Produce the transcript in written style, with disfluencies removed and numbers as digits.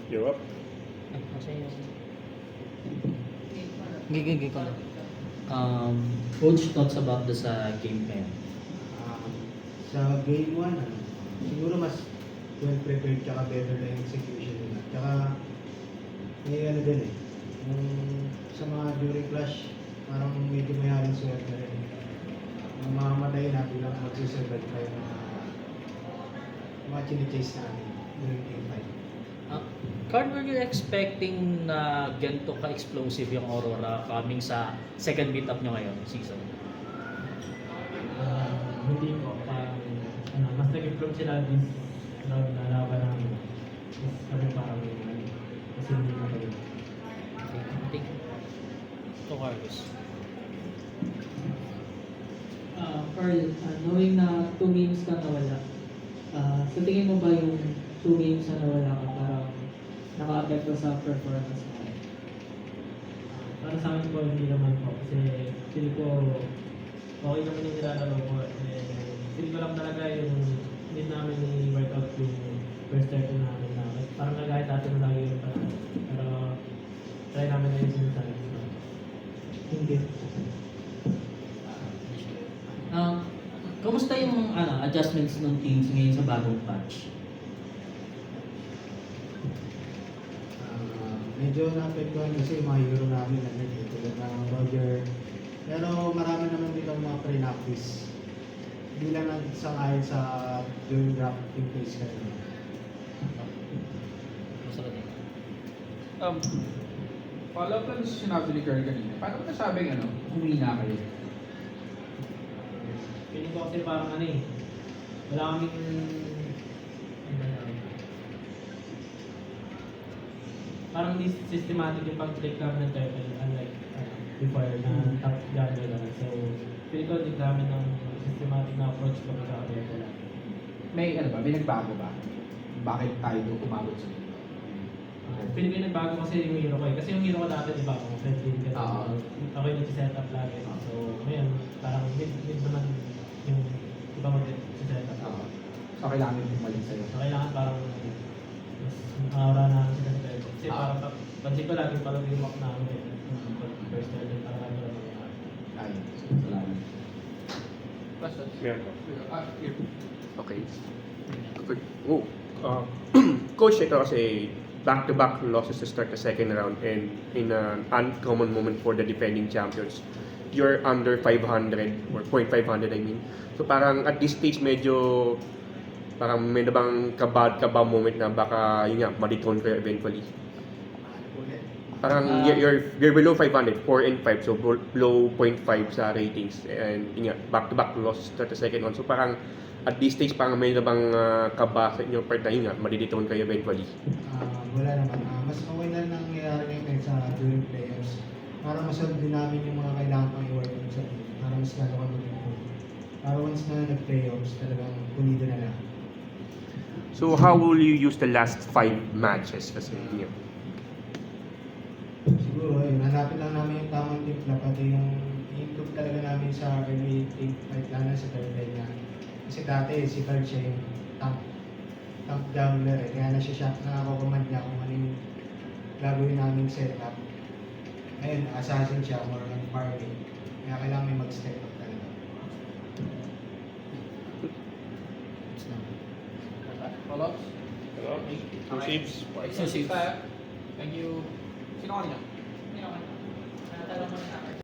You're up. Kasi gigigil ko na. Coach, thoughts about the sa game ngayon? Sa game 1, siguro mas well prepared tsaka better na yung execution nila. Tsaka may ano din yung sa mga during clash, parang medyo may haring swerte rin. Ang mamamatay na bilang magsusurvive pa yung mga chine-chase namin during game 5. Carl, were you expecting na ganito ka-explosive yung Aurora coming sa second meet-up nyo ngayon, season? Hindi ko, mas nag-improve sila this round na laban namin. Mas parang kasi hindi na kayo. Okay, to Carlos. Carl, knowing na 2 games ka nawala, sa tingin mo ba yung 2 games na nawala ka parang naka-apekto sa performance mo? Para sa akin po, hindi naman po. Kasi feel ko okay naman yung nilalaro ko. Feel ko lang talaga yung hindi namin i-work out yung first start namin na parang nagahit natin na lagi yung parang. Pero try namin na yung sinasabi. Hindi. Kamusta yung adjustments ng teams ngayon sa bagong patch? Medyo na-apektuhan kasi yung mga hero namin tulad ng Roger. Pero marami naman dito mga pre-practice. Hindi lang nagsang-ayon sa during draft team phase kanina. Masarap din. Follow up lang sa sinabi ni Carl kanina. Paano mo nasabing humina kayo? Feeling ko kasi parang wala kaming parang hindi systematic yung pag-take namin ng turtle unlike before na top gather lang. So, feeling ko hindi namin ng systematic na approach pag sa turtle. May may nagbago ba? Bakit tayo umabot sa dito? Feeling ko yung nagbago kasi yung hero ko Kasi yung hero ko dati, di ba, kung friend din ka ako yung nag-set up lagi. So, ngayon, parang mid naman yung iba mag-set up. So, kailangan yung bumalik sa'yo. So, kailangan parang mas makawala namin sila sa turtle. Kasi parang pansin ko lagi parang yung mock namin. First turtle, parang ano lang nangyari. Ay, salamat. Questions? Meron ko. Here. Okay. Oh, Coach, ito kasi back-to-back losses to start the second round and in an uncommon moment for the defending champions. You're under 500 or 0.500 I mean. So parang at this stage medyo parang may na bang kaba moment na baka yun nga ma-dethrone kayo eventually. Parang you're below 500, 4 and 5 so below 0.5 sa ratings and yun nga back-to-back losses to the second round. So parang at this stage parang may na bang kaba sa inyong part na yun nga ma-dethrone kayo eventually. Wala naman. Mas okay na nangyayari ngayon sa during playoffs. Para masolve din namin yung mga kailangan pang i-work on sa team. Para mas lalo kami mag-improve. Para once na nag-playoffs, talagang pulido na lang. So how will you use the last 5 matches kasi yun nga. Siguro, hanapin lang namin yung tamang timpla pati yung improve talaga namin sa early team fight lalo sa third line na. Kasi dati si Carl siya yung top jungler kaya na siya nakakommand niya kung ano yung gagawin namin setup. Ngayon, assassin siya, more on farming. Kaya kailangan may mag-step up talaga. Follow-ups? Receives. Exclusive. Thank you. Sino kanina? Tanong mo na